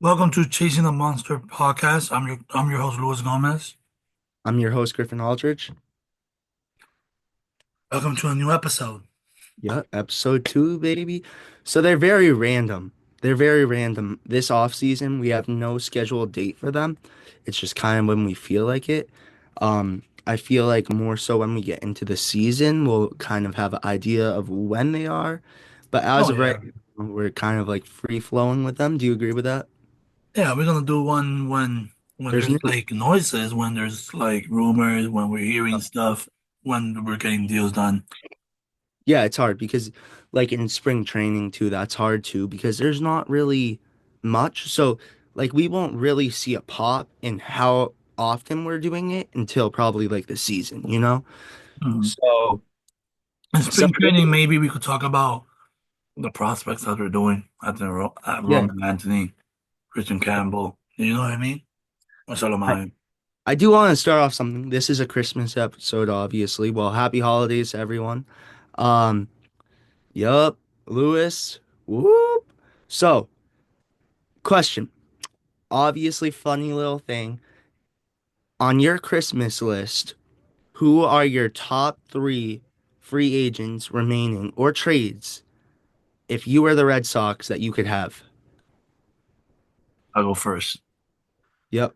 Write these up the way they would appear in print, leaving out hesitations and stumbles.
Welcome to Chasing the Monster podcast. I'm your host Luis Gomez. I'm your host, Griffin Aldridge. Welcome to a new episode. Yeah, episode two, baby. So they're very random. They're very random. This off season, we have no scheduled date for them. It's just kind of when we feel like it. I feel like more so when we get into the season, we'll kind of have an idea of when they are. But as Oh of right yeah, now, we're kind of like free flowing with them. Do you agree with that? yeah. We're gonna do one when There's there's new. like noises, when there's like rumors, when we're hearing stuff, when we're getting deals done. Yeah, it's hard because like in spring training too, that's hard too because there's not really much. So like we won't really see a pop in how often we're doing it until probably like the season, you know? Mhm. So In some spring training, maybe we could talk about the prospects that we're doing at yeah, Roman Anthony, Christian Campbell. You know what I mean? Marcelo I, Mayer. I do want to start off something. This is a Christmas episode, obviously. Well, happy holidays to everyone. Um, yup, Lewis. Whoop. So, question. Obviously funny little thing. On your Christmas list, who are your top three free agents remaining or trades if you were the Red Sox that you could have? I'll go first. Yep.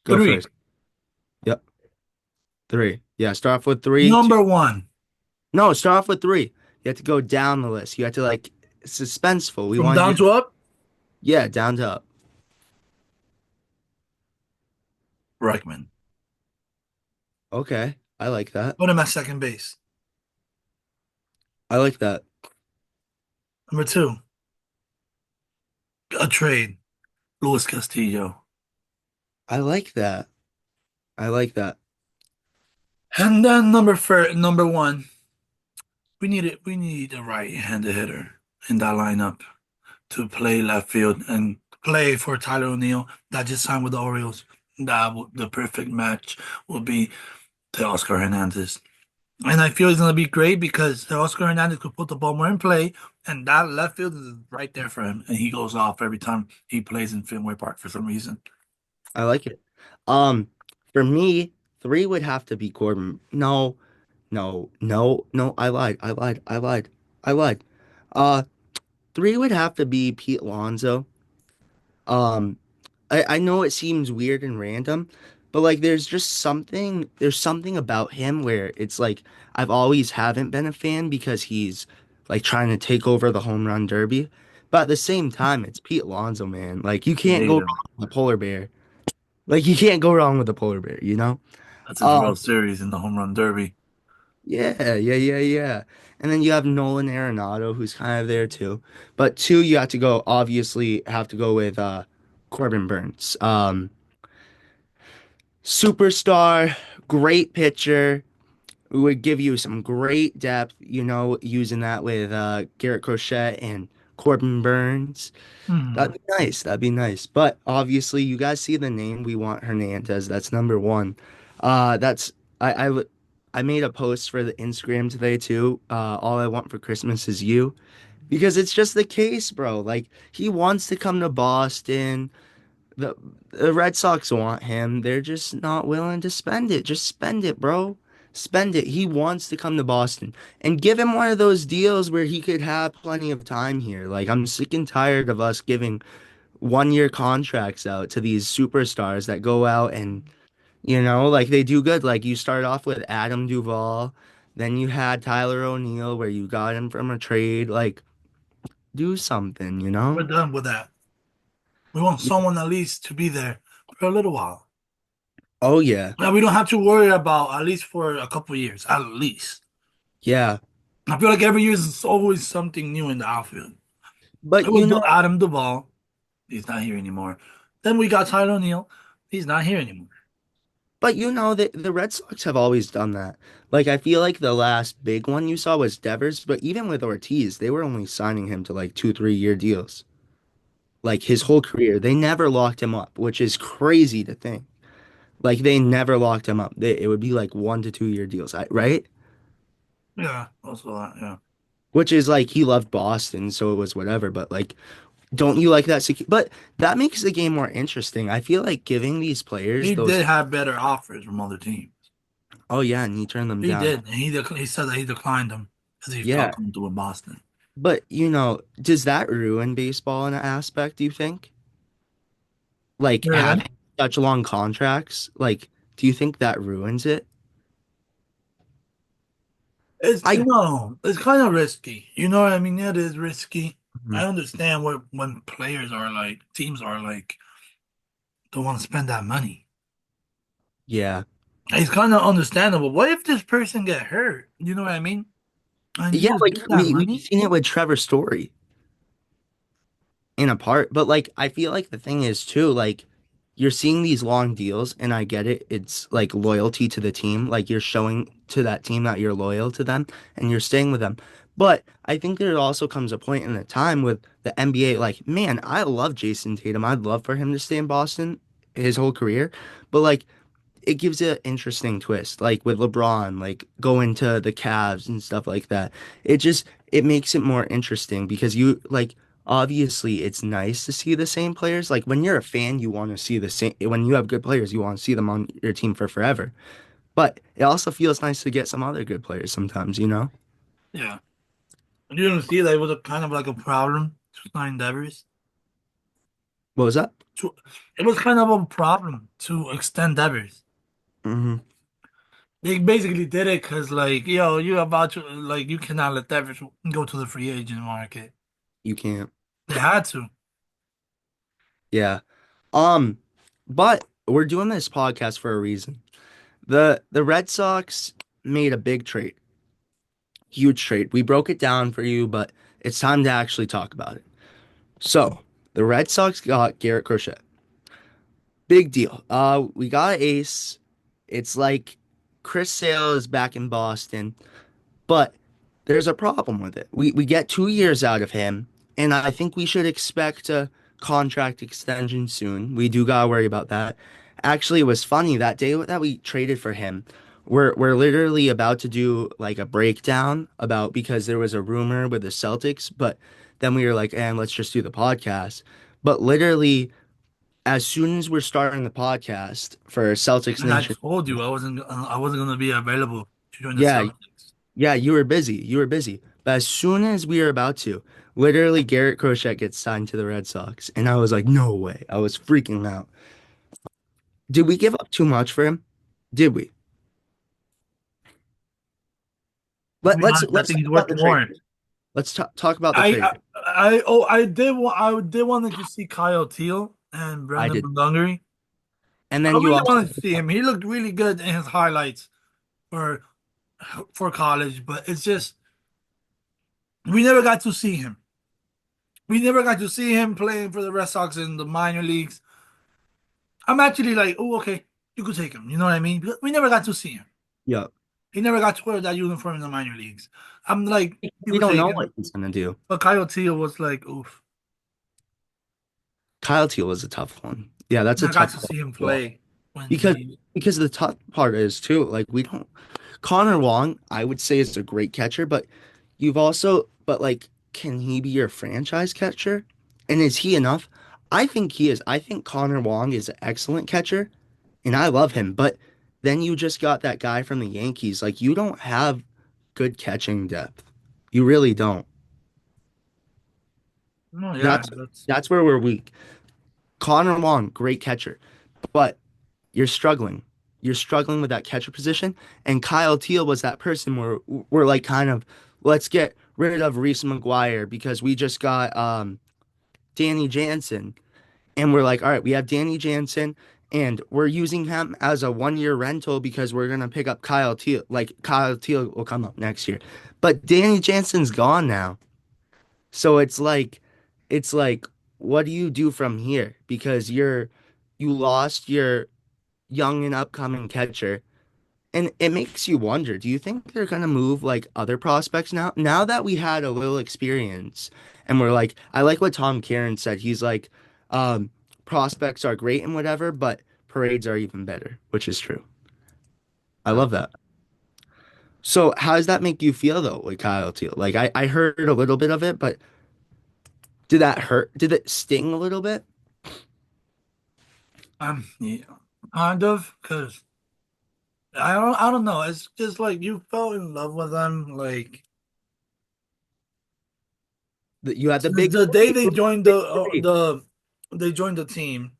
Go Three. first. Yep. Three. Yeah. Start off with three, two. Number one, No, start off with three. You have to go down the list. You have to like suspenseful. We from want down you. to up, Yeah, down to up. Reichman. Okay. I like that. Put him at second base. I like that. Number two, a trade, Luis Castillo. I like that. I like that. And then number one, we need a right-handed hitter in that lineup to play left field and play for Tyler O'Neill that just signed with the Orioles. The perfect match will be the Oscar Hernandez. And I feel it's gonna be great because the Oscar Hernandez could put the ball more in play, and that left field is right there for him, and he goes off every time he plays in Fenway Park for some reason. I like it. Um, for me, three would have to be Corbin. No. No, no, no, I lied. I lied. I lied. I lied. Uh, three would have to be Pete Alonso. Um, I know it seems weird and random, but like there's something about him where it's like I've always haven't been a fan because he's like trying to take over the home run derby. But at the same time, it's Pete Alonso, man. Like you You can't go hate him. wrong with a polar bear. Like you can't go wrong with a polar bear, you know? That's his Um, World Series in the home run derby. yeah. And then you have Nolan Arenado, who's kind of there too. But two, you have to go, obviously, have to go with Corbin Burns. Superstar, great pitcher, who would give you some great depth, using that with Garrett Crochet and Corbin Burns. That'd Hmm. be nice. That'd be nice. But obviously, you guys see the name. We want Hernandez. That's number one. That's I made a post for the Instagram today too. All I want for Christmas is you, because it's just the case, bro. Like he wants to come to Boston. The the Red Sox want him. They're just not willing to spend it. Just spend it, bro. Spend it. He wants to come to Boston and give him one of those deals where he could have plenty of time here. Like I'm sick and tired of us giving 1 year contracts out to these superstars that go out and like they do good. Like you start off with Adam Duvall, then you had Tyler O'Neill where you got him from a trade. Like do something, you We're know? done with that. We want Yeah. someone at least to be there for a little while. Oh yeah. Now we don't have to worry about at least for a couple years, at least. Yeah. I feel like every year is always something new in the outfield. It But was Adam Duvall. He's not here anymore. Then we got Tyler O'Neill. He's not here anymore. the Red Sox have always done that. Like I feel like the last big one you saw was Devers, but even with Ortiz, they were only signing him to like 2, 3 year deals. Like his whole career. They never locked him up, which is crazy to think. Like they never locked him up. It would be like 1 to 2 year deals, right? Yeah, also that. Yeah. Which is like he loved Boston, so it was whatever. But like Don't you like that? But that makes the game more interesting. I feel like giving these players He those. did have better offers from other teams. Oh yeah, and you turn them He down. did, and he said that he declined them because he felt Yeah, comfortable with Boston. but does that ruin baseball in an aspect, do you think? Like Here again, having such long contracts, like, do you think that ruins it? it's I it's kind of risky. You know what I mean? It is risky. Mhm. I understand what when players are like, teams are like, don't want to spend that money. Yeah. It's kind of understandable. What if this person get hurt? You know what I mean? And you Yeah, just like get that we've money? seen it with Trevor Story in a part, but like I feel like the thing is too, like you're seeing these long deals, and I get it. It's like loyalty to the team, like you're showing to that team that you're loyal to them and you're staying with them. But I think there also comes a point in the time with the NBA, like, man, I love Jason Tatum. I'd love for him to stay in Boston his whole career, but like it gives it an interesting twist, like with LeBron, like going to the Cavs and stuff like that. It makes it more interesting because you like obviously it's nice to see the same players. Like when you're a fan, you want to see the same. When you have good players, you want to see them on your team for forever. But it also feels nice to get some other good players sometimes, you know? Yeah. And you don't see that it was a kind of like a problem to sign Devers. What was that? To, it was kind of a problem to extend Devers. Hmm. They basically did it because, like, yo, you about to, like, you cannot let Devers go to the free agent market. You can't. They had to. Yeah. Um, but we're doing this podcast for a reason. The Red Sox made a big trade. Huge trade. We broke it down for you, but it's time to actually talk about it. So, the Red Sox got Garrett Crochet. Big deal. We got an ace. It's like Chris Sale is back in Boston. But there's a problem with it. We get 2 years out of him, and I think we should expect a contract extension soon. We do gotta worry about that. Actually, it was funny that day that we traded for him. We're literally about to do like a breakdown about because there was a rumor with the Celtics, but then we were like, and let's just do the podcast. But literally, as soon as we're starting the podcast for Celtics And I Nation, told you I wasn't gonna be available to join the yeah, Celtics. yeah, you were busy. You were busy. But as soon as we were about to, literally Garrett Crochet gets signed to the Red Sox. And I was like, no way. I was freaking out. Did we give up too much for him? Did we? To be honest, I Let's think talk he's about worth the trade. more. Let's talk about the trade. I did wanted to see Kyle Teal and I Brendan did. Montgomery. And I then you really also wanted to see him. He looked really good in his highlights for for college, but it's just we never got to see him. We never got to see him playing for the Red Sox in the minor leagues. I'm actually like, oh, okay, you could take him. You know what I mean? But we never got to see him. yeah. He never got to wear that uniform in the minor leagues. I'm like, you We could don't take know him. what he's gonna do. But Kyle Teal was like, oof. Kyle Teal is a tough one. Yeah, that's And a I got tough to one. see him Well, play when because he because the tough part is too, like we don't Connor Wong, I would say is a great catcher, but but like, can he be your franchise catcher? And is he enough? I think he is. I think Connor Wong is an excellent catcher, and I love him. But then you just got that guy from the Yankees. Like, you don't have good catching depth. You really don't. no, yeah, That's that's that's where we're weak. Connor Wong, great catcher, but you're struggling. You're struggling with that catcher position. And Kyle Teal was that person where we're like kind of let's get rid of Reese McGuire because we just got Danny Jansen. And we're like, all right, we have Danny Jansen and we're using him as a 1 year rental because we're gonna pick up Kyle Teal. Like Kyle Teal will come up next year. But Danny Jansen's gone now. So it's like, what do you do from here? Because you lost your young and upcoming catcher. And it makes you wonder, do you think they're gonna move like other prospects now? Now that we had a little experience and we're like, I like what Tom Caron said. He's like, um, prospects are great and whatever, but parades are even better, which is true. I yeah. love that. So how does that make you feel though with Kyle Teal? Like I heard a little bit of it, but Did that hurt? Did it sting a little bit? Yeah, kind of, because I don't know. It's just like you fell in love with them, like That you had the since big the day three, they joined big three. they joined the team.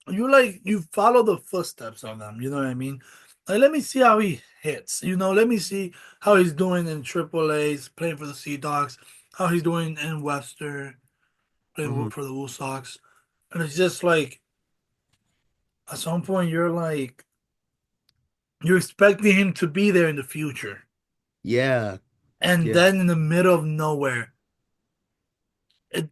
You follow the footsteps of them. You know what I mean? Like, let me see how he hits. Let me see how he's doing in Triple A's, playing for the Sea Dogs, how he's doing in Webster, playing Hmm. for the Red Sox. And it's just like at some point you're expecting him to be there in the future. Yeah, And yeah. then in the middle of nowhere,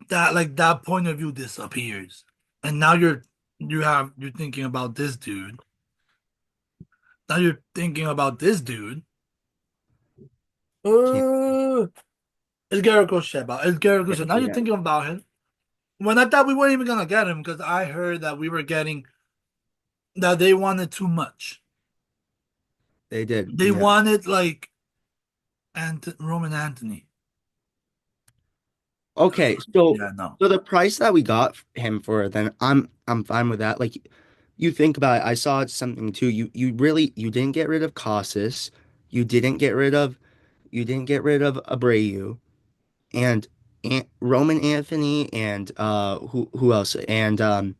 that point of view disappears. And now you're thinking about this dude. Now you're thinking about this dude. Can't. Uh, it's Garrett Crochet. It's Garrett Crochet. Now you're Yeah, thinking about him. When I thought we weren't even gonna get him because I heard that we were getting that they wanted too much. they did. They Yeah. wanted like Roman Anthony. Okay, so Yeah, no. so the price that we got him for, then I'm fine with that. Like, you think about it, I saw something too. You didn't get rid of Casas, you didn't get rid of Abreu, and Roman Anthony, and who else, and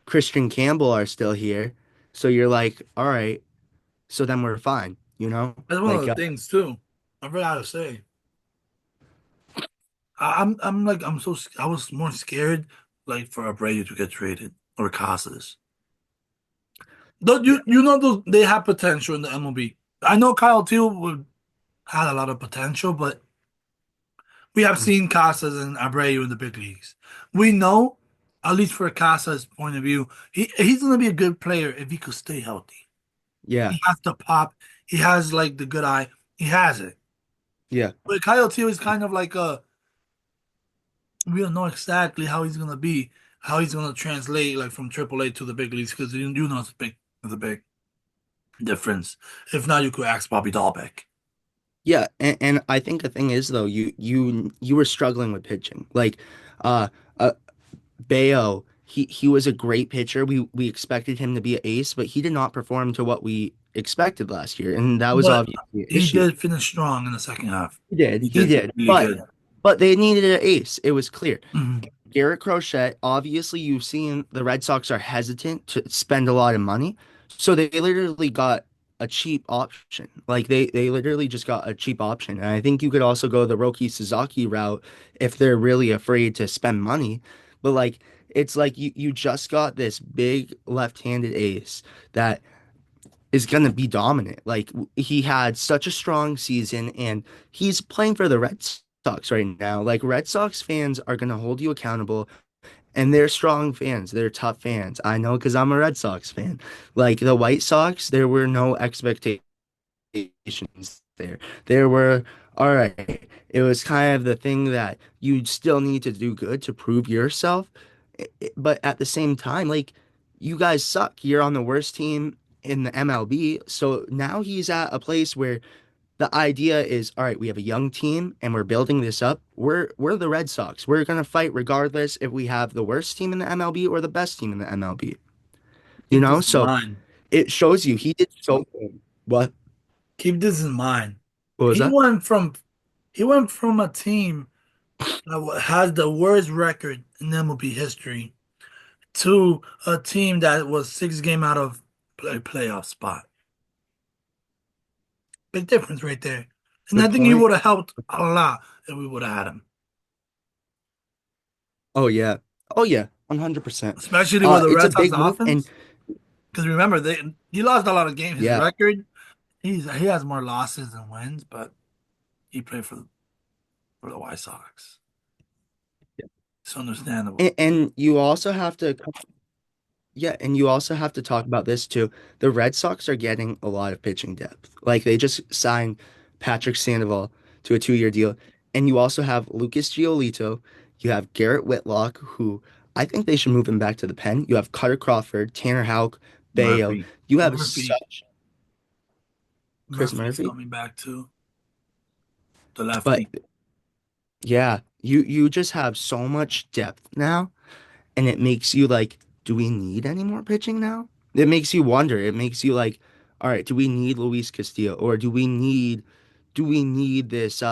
Christian Campbell are still here. So you're like, all right, so then we're fine, you know? That's one of Like, the things too. I forgot to say. I'm like I was more scared like for Abreu to get traded or Casas. Though yeah, you know those they have potential in the MLB. I know Kyle Teal had a lot of potential, but we have seen Casas and Abreu in the big leagues. We know, at least for Casas' point of view, he's gonna be a good player if he could stay healthy. yeah, He has the pop. He has like the good eye. He has it. yeah. But Kyle Teal is kind of like a we don't know exactly how he's gonna translate like from AAA to the big leagues because you know it's a big difference. If not, you could ask Bobby Dahlbeck. Yeah, and I think the thing is though, you were struggling with pitching. Like, uh, uh Bayo, he was a great pitcher. We expected him to be an ace, but he did not perform to what we expected last year, and that was But obviously an he issue. did finish strong in the second half. He He did did, really good. but they needed an ace. It was clear. Mhm. Garrett Crochet, obviously, you've seen the Red Sox are hesitant to spend a lot of money. So they literally got a cheap option. Like they literally just got a cheap option. And I think you could also go the Roki Sasaki route if they're really afraid to spend money. But like it's like you just got this big left-handed ace that is going to be dominant. Like he had such a strong season and he's playing for the Red Sox right now. Like Red Sox fans are going to hold you accountable and they're strong fans. They're tough fans. I know because I'm a Red Sox fan. Like the White Sox, there were no expectations there. There were, all right. It was kind of the thing that you still need to do good to prove yourself. But at the same time, like, you guys suck. You're on the worst team in the MLB. So now he's at a place where the idea is, all right, we have a young team and we're building this up. We're the Red Sox. We're gonna fight regardless if we have the worst team in the MLB or the best team in the MLB. You Keep know, this in so mind. it shows you he did so good. Keep this in mind. What was He that? went from he went from a team that has the worst record in MLB history to a team that was 6 game out of playoff spot. Big difference right there. And I Good think he point. would have helped a lot if we would have had him, Oh yeah. Oh yeah. 100%. especially with the It's a Red Sox big move and offense. Because remember, he lost a lot of games. His yeah. record, he has more losses than wins, but he played for the White Sox. It's understandable. And you also have to yeah, and you also have to talk about this too. The Red Sox are getting a lot of pitching depth. Like they just signed Patrick Sandoval to a 2-year deal. And you also have Lucas Giolito. You have Garrett Whitlock, who I think they should move him back to the pen. You have Cutter Crawford, Tanner Houck, Bayo. Murphy, You have Murphy, such Chris Murphy's Murphy. coming back too. The But lefty. yeah. You just have so much depth now, and it makes you like, do we need any more pitching now? It makes you wonder. It makes you like, all right, do we need Luis Castillo, or do we need this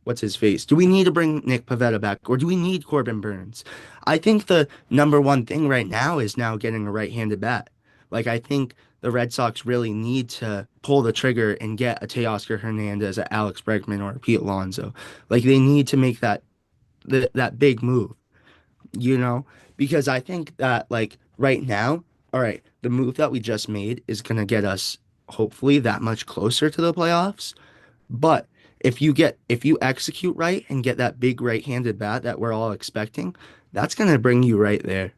what's his face? Do we need to bring Nick Pivetta back, or do we need Corbin Burns? I think the number one thing right now is now getting a right-handed bat. Like I think the Red Sox really need to pull the trigger and get a Teoscar Hernandez, a Alex Bregman, or a Pete Alonso. Like they need to make that big move, you know? Because I think that like right now, all right, the move that we just made is gonna get us hopefully that much closer to the playoffs. But if you execute right and get that big right-handed bat that we're all expecting, that's gonna bring you right there.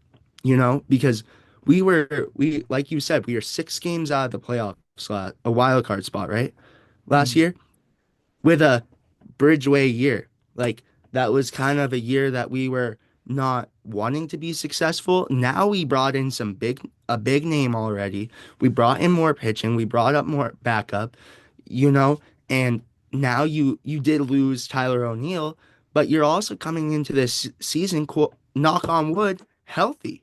Because we like you said, we are 6 games out of the playoff slot, a wild card spot, right? Last Mm. year with a Bridgeway year. Like that was kind of a year that we were not wanting to be successful. Now we brought in a big name already. We brought in more pitching. We brought up more backup, you know, and now you did lose Tyler O'Neill, but you're also coming into this season, knock on wood, healthy.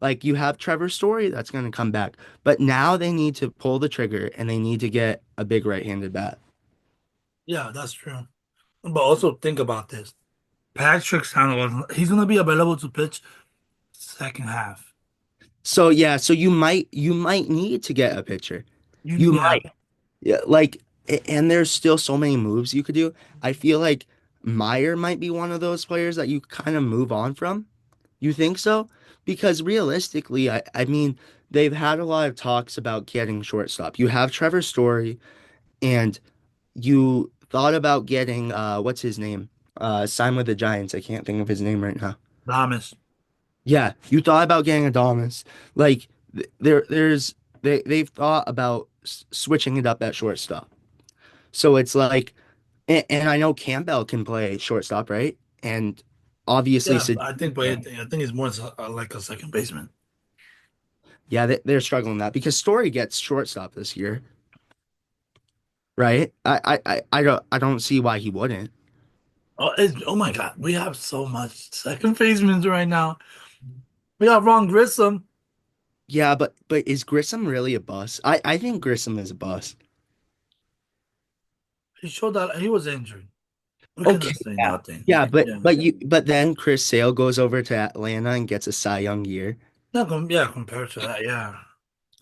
Like you have Trevor Story that's going to come back. But now they need to pull the trigger and they need to get a big right-handed bat. Yeah, that's true. But also think about this. Patrick Sandoval, he's gonna be available to pitch second half. So yeah, so you might need to get a pitcher. You Yeah, might. Yeah, like and there's still so many moves you could do. I feel like Meyer might be one of those players that you kind of move on from. You think so? Because realistically, I mean, they've had a lot of talks about getting shortstop. You have Trevor Story, and you thought about getting what's his name? Sign with the Giants. I can't think of his name right now. Thomas. Yeah, you thought about getting Adonis. Like they've thought about switching it up at shortstop. So it's like, and I know Campbell can play shortstop, right? And obviously, Yeah, Sid, I think, but I think he's more like a second baseman. yeah, they're struggling that because Story gets shortstop this year, right? I don't see why he wouldn't. Oh my God, we have so much second basemen right now. We got Ron Grissom. Yeah, but is Grissom really a bust? I think Grissom is a bust. He showed that he was injured. We Okay, cannot say yeah. nothing. Yeah, but Yeah, but you but then Chris Sale goes over to Atlanta and gets a Cy Young year. yeah, compared to that, yeah.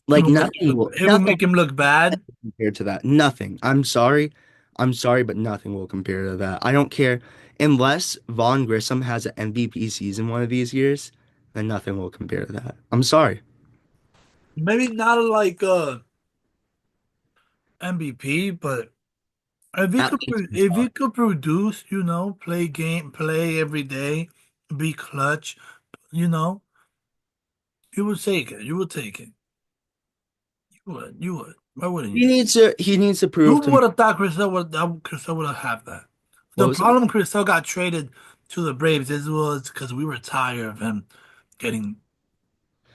Like nothing will It will nothing make him look bad. compared to that. Nothing. I'm sorry, but nothing will compare to that. I don't care unless Vaughn Grissom has an MVP season one of these years, then nothing will compare to that. I'm sorry. Maybe not like MVP, but At least one if he spot. could produce, play every day, be clutch, you know, you would take it. You would take it. You would. You would. Why wouldn't He you? needs to he needs to prove Who to me. would have thought Crisel would have that? What The was it? problem Crisel got traded to the Braves is was because we were tired of him getting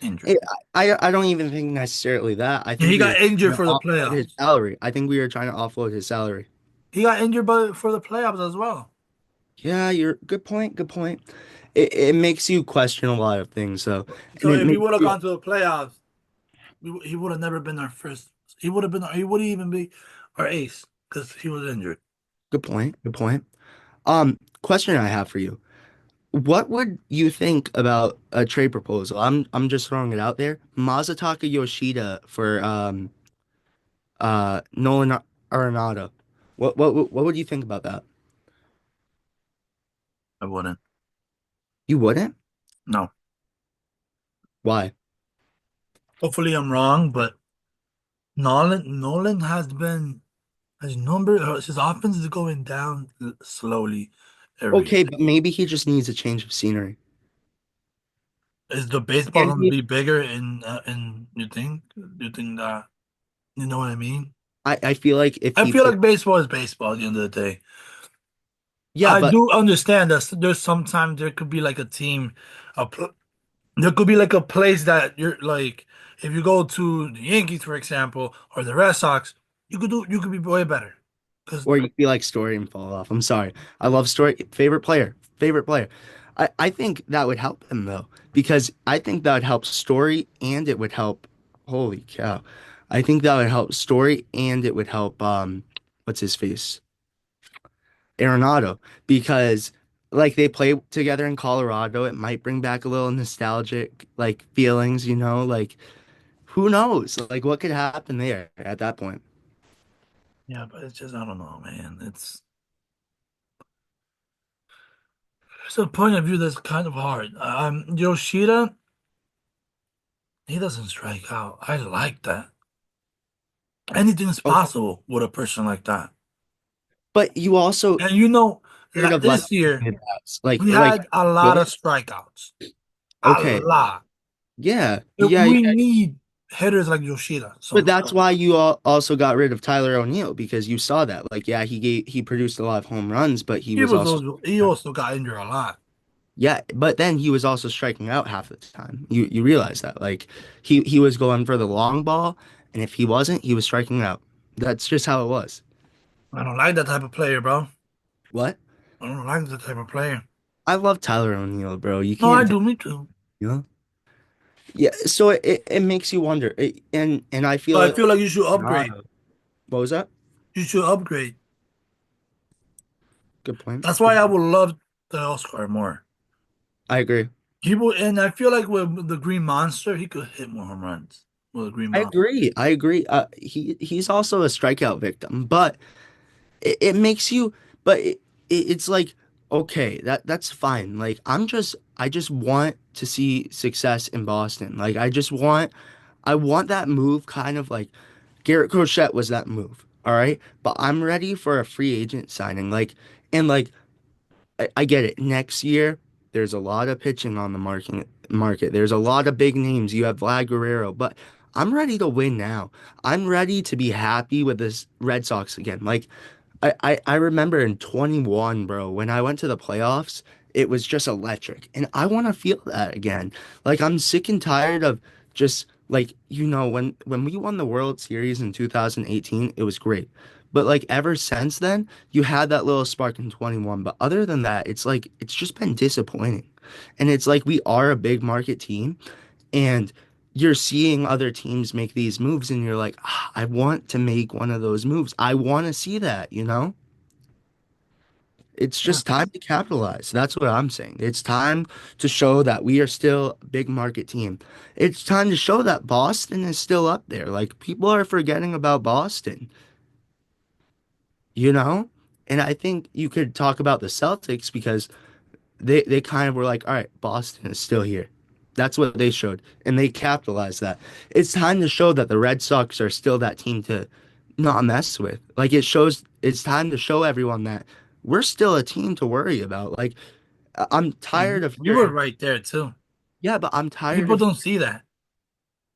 injured. I don't even think necessarily that. I And think he we were got injured trying to for the offload his playoffs. salary. I think we were trying to offload his salary. He got injured for the playoffs as well. Yeah, you're good point, good point. It makes you question a lot of things though. And So it if he makes would have you gone to the playoffs, he would have never been our first. He would have been. He wouldn't even be our ace because he was injured. good point, good point. Question I have for you. What would you think about a trade proposal? I'm just throwing it out there. Masataka Yoshida for Nolan Arenado. What would you think about that? I wouldn't. You wouldn't? No. Why? Hopefully I'm wrong, but Nolan has been his offense is going down slowly every Okay, year. but maybe he just needs a change of scenery. Is the baseball And going to be bigger in you think? You think that you know what I mean? I feel like if I he feel put like baseball is baseball at the end of the day. yeah, I but do understand that there's sometimes there could be like a team, a pl there could be like a place that you're like if you go to the Yankees, for example, or the Red Sox, you could be way better. Because Or you feel like Story and fall off. I'm sorry. I love Story. Favorite player. Favorite player. I think that would help him though, because I think that would help Story and it would help. Holy cow. I think that would help Story and it would help what's his face? Arenado. Because like they play together in Colorado, it might bring back a little nostalgic like feelings, you know, like who knows? Like what could happen there at that point? yeah, but it's just I don't know, man. It's a point of view that's kind of hard. Yoshida, he doesn't strike out. I like that. Anything is Okay. possible with a person like that. But you also And you know, scared of this year left-handed bats. Like we like had a lot yeah, of strikeouts. A okay. lot. Yeah. And Yeah, we yeah. need hitters like Yoshida But that's sometimes. why you also got rid of Tyler O'Neill because you saw that. Like yeah, he produced a lot of home runs, but he was also He also got injured a lot. yeah, but then he was also striking out half the time. You realize that. Like he was going for the long ball, and if he wasn't, he was striking out. That's just how it was. I don't like that type of player, bro. What? I don't like that type of player. I love Tyler O'Neill, bro. You No, I can't take do. Me too. you know? Yeah, so it makes you wonder. And I feel But I like feel like you should upgrade. What was that? You should upgrade. Good point. That's why I would love the Oscar more. I agree. And I feel like with the Green Monster, he could hit more home runs with a Green I Monster. agree. I agree. He's also a strikeout victim, but it makes you. But it's like okay, that's fine. Like I just want to see success in Boston. Like I want that move, kind of like Garrett Crochet was that move. All right, but I'm ready for a free agent signing. Like I get it. Next year, there's a lot of pitching on the market. There's a lot of big names. You have Vlad Guerrero, but I'm ready to win now. I'm ready to be happy with this Red Sox again. Like I remember in 21, bro, when I went to the playoffs, it was just electric. And I want to feel that again. Like I'm sick and tired of just like, when we won the World Series in 2018, it was great. But like ever since then, you had that little spark in 21. But other than that, it's like it's just been disappointing. And it's like we are a big market team and you're seeing other teams make these moves and you're like, ah, I want to make one of those moves. I want to see that, you know? It's Yeah. just time to capitalize. That's what I'm saying. It's time to show that we are still a big market team. It's time to show that Boston is still up there. Like people are forgetting about Boston, you know? And I think you could talk about the Celtics because they kind of were like, all right, Boston is still here. That's what they showed, and they capitalized that. It's time to show that the Red Sox are still that team to not mess with. Like it shows, it's time to show everyone that we're still a team to worry about. Like I'm tired of We were hearing, right there too. yeah, but I'm tired People of, don't see that.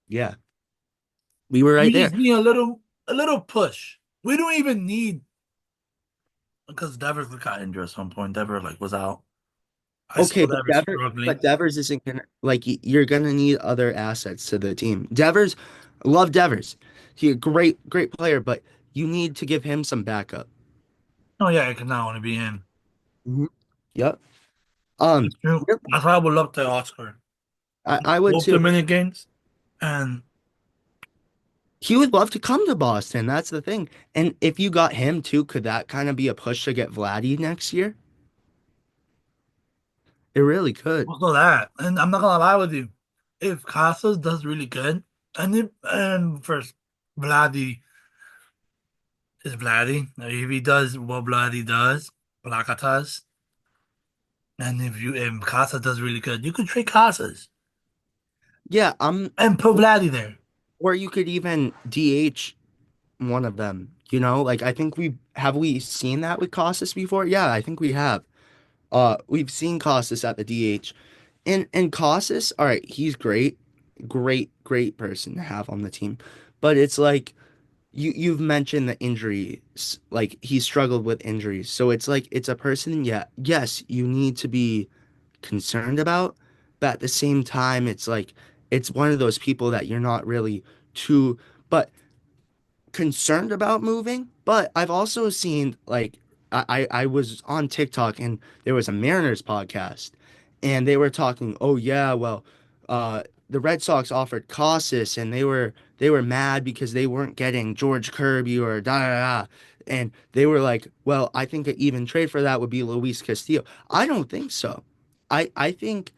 yeah, we were We right there. just need a little push. We don't even need because Devers got injured at some point. Devers like was out. I Okay, saw but Devers struggling. Devers isn't gonna like you're gonna need other assets to the team. Devers, love Devers. He a great player, but you need to give him some backup. Oh yeah, it can not only be him. Mhm. Yep. It's true. Really, That's why I would love the Oscar. I would Both too. Dominicans and He would love to come to Boston. That's the thing. And if you got him too, could that kind of be a push to get Vladdy next year? It really could. also that. And I'm not gonna lie with you. If Casas does really good, and first Vladdy is Vladdy. If he does what Vladdy does, Placatas, and if Casas does really good, you could trade Casas Yeah, and put Vladdy there. or you could even DH one of them. Like I think we seen that with Costas before? Yeah, I think we have. We've seen Costas at the DH. And Costas, all right, he's great. Great person to have on the team. But it's like you've mentioned the injuries, like he struggled with injuries. So it's like it's a person, yeah, yes, you need to be concerned about, but at the same time, it's like it's one of those people that you're not really too but concerned about moving. But I've also seen like I was on TikTok and there was a Mariners podcast and they were talking, oh yeah, well, the Red Sox offered Casas and they were mad because they weren't getting George Kirby or da da da. And they were like, well, I think an even trade for that would be Luis Castillo. I don't think so. I think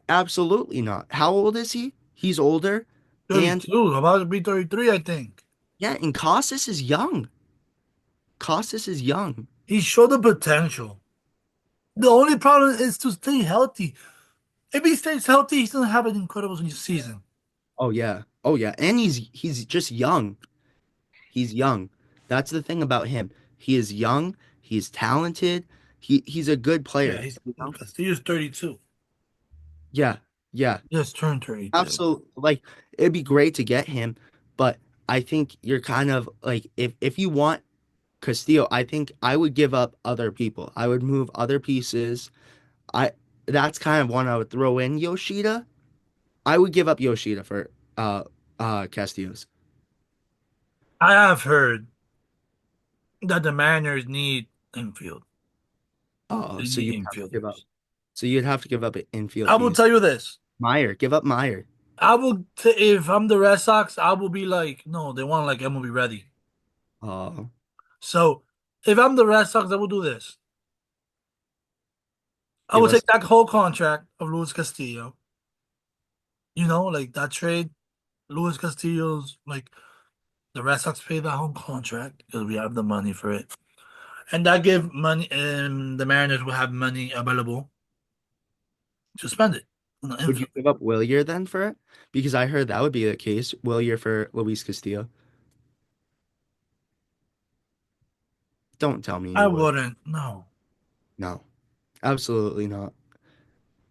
absolutely not. How old is he? He's older. And 32, about to be 33, I think. yeah, and Casas is young. Casas is young. He showed the potential. The only problem is to stay healthy. If he stays healthy, he's gonna have an incredible season. Oh yeah. Oh yeah. And he's just young. He's young. That's the thing about him. He is young, he's talented, he's a good Yeah, player, he's you know? Castillo's 32. Yeah. Yeah. He just turned 32. Absolutely. Like it'd be great to get him, but I think you're kind of like if you want Castillo, I think I would give up other people. I would move other pieces. I that's kind of one I would throw in Yoshida. I would give up Yoshida for Castillo's. I have heard that the Mariners need infield. Oh, They so need you'd have to give up. infielders. So you'd have to give up an infield I will piece. tell you this. Meyer, give up Meyer. If I'm the Red Sox, I will be like, no, they want like MLB ready. Oh, So if I'm the Red Sox, I will do this. I give will take us. that whole contract of Luis Castillo. Like that trade, Luis Castillo's like the Red Sox pay that whole contract because we have the money for it. And that give money, and the Mariners will have money available to spend it on the Would you infield. give up Willier then for it? Because I heard that would be the case. Willier for Luis Castillo. Don't tell me I you would. wouldn't, no. No, absolutely not.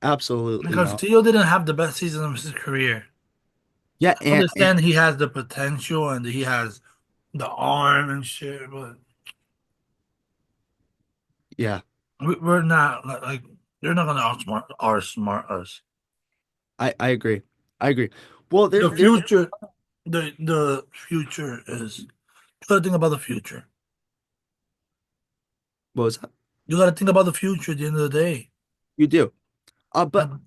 Absolutely Because not. Castillo didn't have the best season of his career. Yeah, I understand he has the potential and he has the arm and shit, but yeah, we're not like they're not gonna outsmart us. I agree. I agree. Well, The there. future, the future is you gotta think about the future. What was that? You gotta think about the future at the end of the day. You do. But And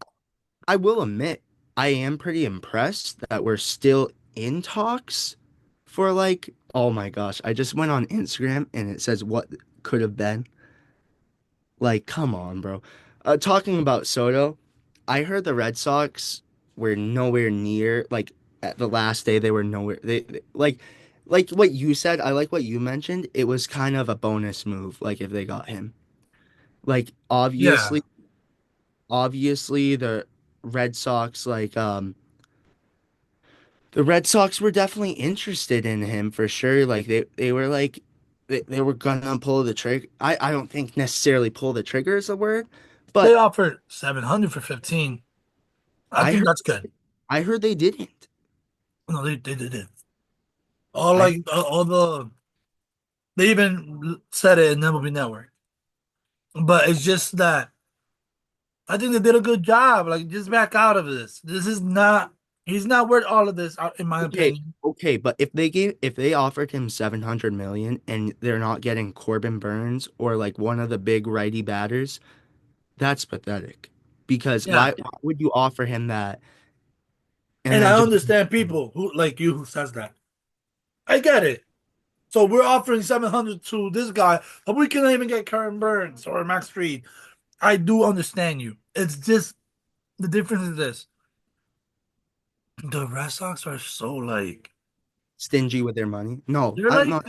I will admit, I am pretty impressed that we're still in talks for like, oh my gosh, I just went on Instagram and it says what could have been. Like, come on, bro. Talking about Soto, I heard the Red Sox were nowhere near, like, at the last day they were nowhere. Like what you said, I like what you mentioned. It was kind of a bonus move, like if they got him. Like, yeah, obviously the Red Sox, the Red Sox were definitely interested in him for sure. Like they were like they were gonna pull the trigger. I don't think necessarily pull the trigger is a word, they but offered 700 for 15. I I think heard that's good. I heard they didn't. No, they did it. All I like all the they even said it in MLB Network. But it's just that I think they did a good job. Like, just back out of this. This is not. He's not worth all of this, in my okay, opinion. okay, but if they offered him 700 million and they're not getting Corbin Burns or like one of the big righty batters, that's pathetic. Because Yeah, why would you offer him that and and then I just understand people who like you who says that. I get it. So we're offering 700 to this guy, but we can't even get Karen Burns or Max Fried. I do understand you. It's just the difference is this: the Red Sox are so like stingy with their money? No, I'm not.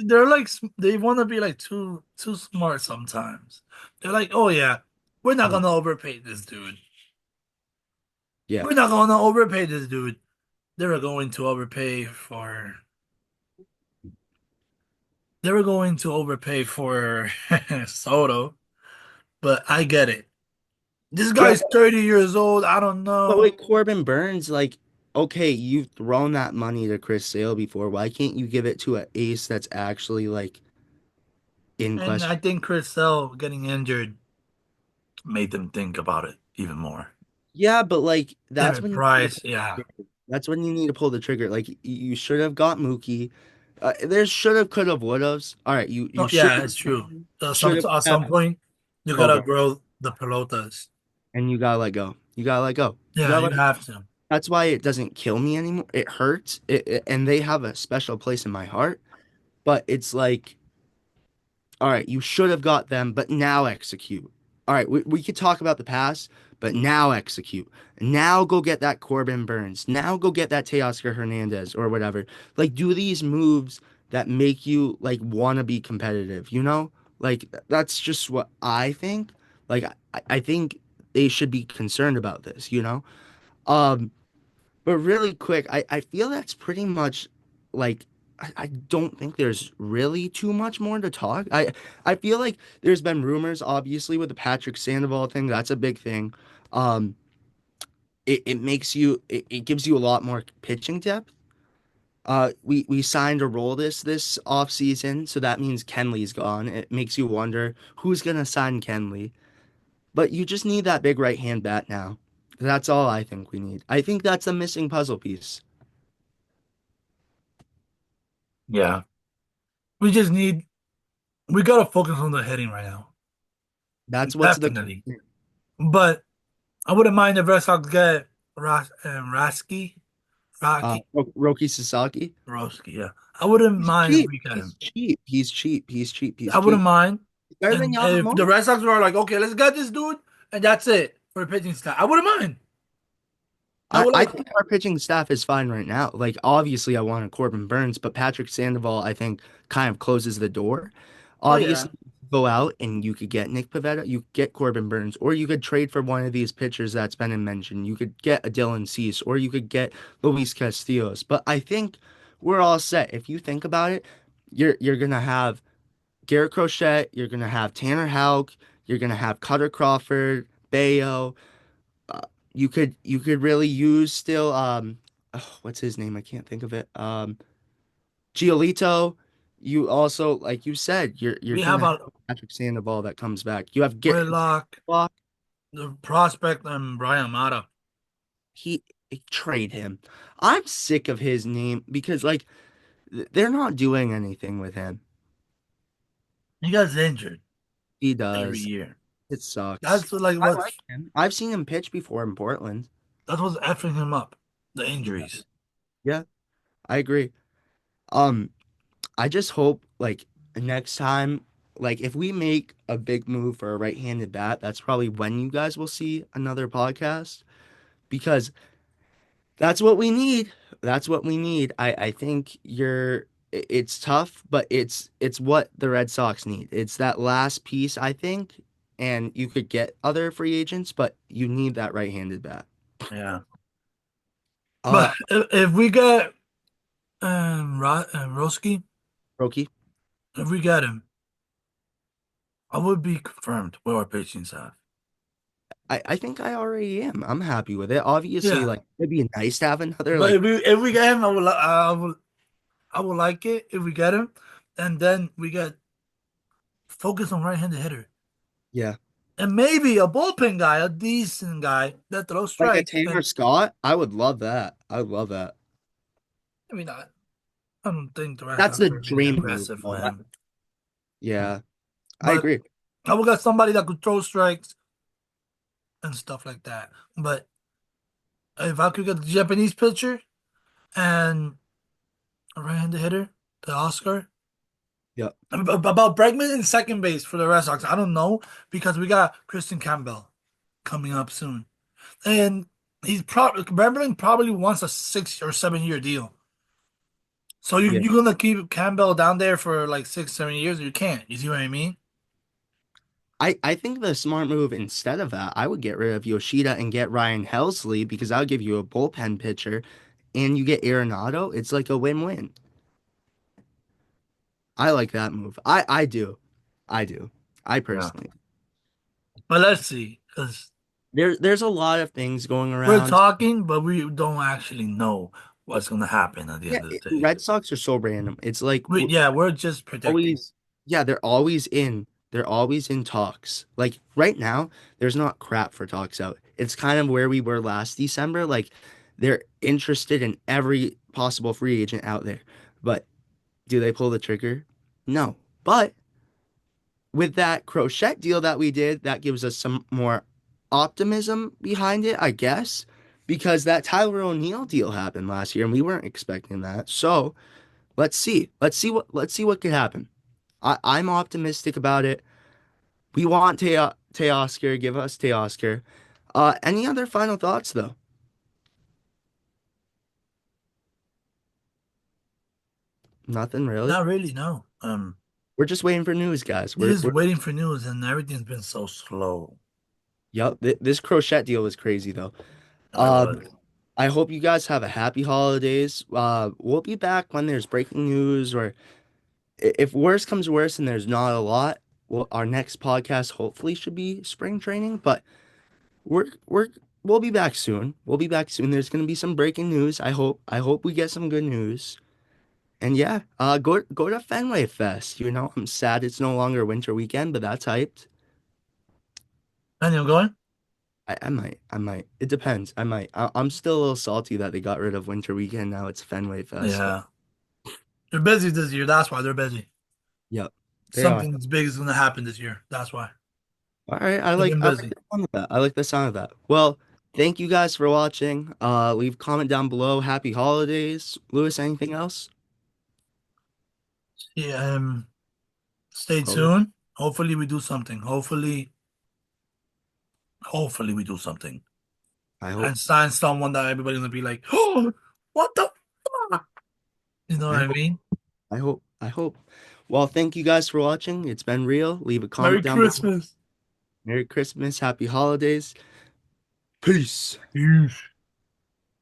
they want to be like too smart sometimes. They're like, oh yeah, we're not No. gonna overpay this dude. Yeah. We're not gonna overpay this dude. They were going to overpay for. They were going to overpay for Soto, but I get it. This Yeah, guy's 30 years old. I don't but know. with Corbin Burns, like, okay, you've thrown that money to Chris Sale before. Why can't you give it to an ace that's actually like in And I question? think Chris Sale getting injured made them think about it even more. Yeah, but like David Price, yeah. that's when you need to pull the trigger. Like you should have got Mookie. There's should have, could have, would have. All right, you Oh, should yeah, it's true. should have At some kept point, you gotta Colbert, grow the pelotas. and you gotta let go. You gotta let go. You Yeah, gotta you let go. have to. That's why it doesn't kill me anymore. It hurts, and they have a special place in my heart. But it's like, all right, you should have got them, but now execute. All right, we could talk about the past, but now execute. Now go get that Corbin Burns. Now go get that Teoscar Hernandez or whatever. Like, do these moves that make you like want to be competitive, you know? Like, that's just what I think. Like, I think they should be concerned about this, you know? Um, but really quick, I feel that's pretty much like I don't think there's really too much more to talk. I feel like there's been rumors, obviously, with the Patrick Sandoval thing. That's a big thing. Um, it makes you it gives you a lot more pitching depth. We signed a role this off season, so that means Kenley's gone. It makes you wonder who's gonna sign Kenley. But you just need that big right hand bat now. That's all I think we need. I think that's the missing puzzle piece. Yeah. We just need, we gotta focus on the hitting right now. That's what's the Definitely. But I wouldn't mind if Red Sox get Rocky, Roki Sasaki. Roski, yeah. I wouldn't He's mind if cheap. we get He's him. cheap. He's cheap. He's cheap. He's I wouldn't cheap. mind. Better than And if the Yamamoto. Red Sox were like, okay, let's get this dude, and that's it for the pitching staff, I wouldn't mind. I would I like, think our pitching staff is fine right now. Like obviously I wanted Corbin Burns, but Patrick Sandoval I think kind of closes the door. oh yeah, Obviously go out and you could get Nick Pivetta, you could get Corbin Burns, or you could trade for one of these pitchers that's been mentioned. You could get a Dylan Cease, or you could get Luis Castillos. But I think we're all set. If you think about it, you're gonna have Garrett Crochet, you're gonna have Tanner Houck, you're gonna have Cutter Crawford, Bayo. Uh, you could really use still oh, what's his name? I can't think of it. Giolito. You also, like you said, you're we gonna have have a Patrick Sandoval that comes back. You have Garrett Whitlock, Block. the prospect, and Brian Mata. He trade him. I'm sick of his name because like they're not doing anything with him. He gets injured He every does. year. It sucks. That's like I like him. I've seen him pitch before in Portland. what's effing him up. The Yeah. injuries. Yeah, I agree. Um, I just hope like next time, like if we make a big move for a right-handed bat, that's probably when you guys will see another podcast because that's what we need. That's what we need. I think it's tough, but it's what the Red Sox need. It's that last piece, I think, and you could get other free agents, but you need that right-handed bat. Yeah. Uh, But if we get Roski, Roki, if we get him, I would be confirmed with our pitching staff. I think I already am. I'm happy with it. Obviously, Yeah. like it'd be nice to have another But like if we get him, I would like it if we get him, and then we get focus on right-handed hitter, yeah. and maybe a bullpen guy, a decent guy that throws Like a strikes. Tanner And Scott, I would love that. I would love that. I mean, I don't think the Red That's Sox the are really dream move, aggressive with though. him, Yeah, I but agree. I would get somebody that could throw strikes and stuff like that. But if I could get the Japanese pitcher and a right-handed hitter, the Oscar. Yep. About Bregman in second base for the Red Sox, I don't know because we got Kristen Campbell coming up soon, and he's probably Bregman probably wants a 6 or 7 year deal. So Yeah. you're gonna keep Campbell down there for like 6, 7 years? You can't. You see what I mean? I think the smart move instead of that, I would get rid of Yoshida and get Ryan Helsley because I'll give you a bullpen pitcher and you get Arenado. It's like a win-win. I like that move. I do. I do. I Yeah. personally. But let's see, because There's a lot of things going we're around. talking, but we don't actually know what's gonna happen at the Yeah, end of the day. Red Sox are so random. It's like Yeah, we're just predicting. always, yeah, they're always in talks. Like right now, there's not crap for talks out. It's kind of where we were last December. Like they're interested in every possible free agent out there. But Do they pull the trigger? No. But with that crochet deal that we did, that gives us some more optimism behind it, I guess, because that Tyler O'Neill deal happened last year and we weren't expecting that. So let's see. Let's see what could happen. I'm optimistic about it. We want Teoscar. Give us Teoscar. Any other final thoughts though? Nothing really. Not really, no. We're just waiting for news, guys. You're We're just we're waiting for news, and everything's been so slow. Yep. This crochet deal is crazy though. I Uh, was. I hope you guys have a happy holidays. We'll be back when there's breaking news, or if worse comes worse and there's not a lot. Well, our next podcast hopefully should be spring training, but we're we'll be back soon. We'll be back soon. There's gonna be some breaking news. I hope we get some good news. And yeah, go to Fenway Fest. You know, I'm sad it's no longer winter weekend, but that's hyped. And you're going? I might. It depends. I'm still a little salty that they got rid of winter weekend. Now it's Fenway Fest. But Yeah. They're busy this year. That's why they're busy. yep, they are. Something that's big is going to happen this year. That's why. All right, They've been I like busy. the sound of that. I like the sound of that. Well, thank you guys for watching. Leave a comment down below. Happy holidays. Lewis, anything else? Yeah, stay Kobe? tuned. Hopefully we do something. Hopefully we do something. I hope. And sign someone that everybody's gonna be like, oh, what the fuck? You know what I I hope. mean? I hope. Well, thank you guys for watching. It's been real. Leave a comment Merry down below. Christmas. Merry Christmas. Happy holidays. Peace. Peace.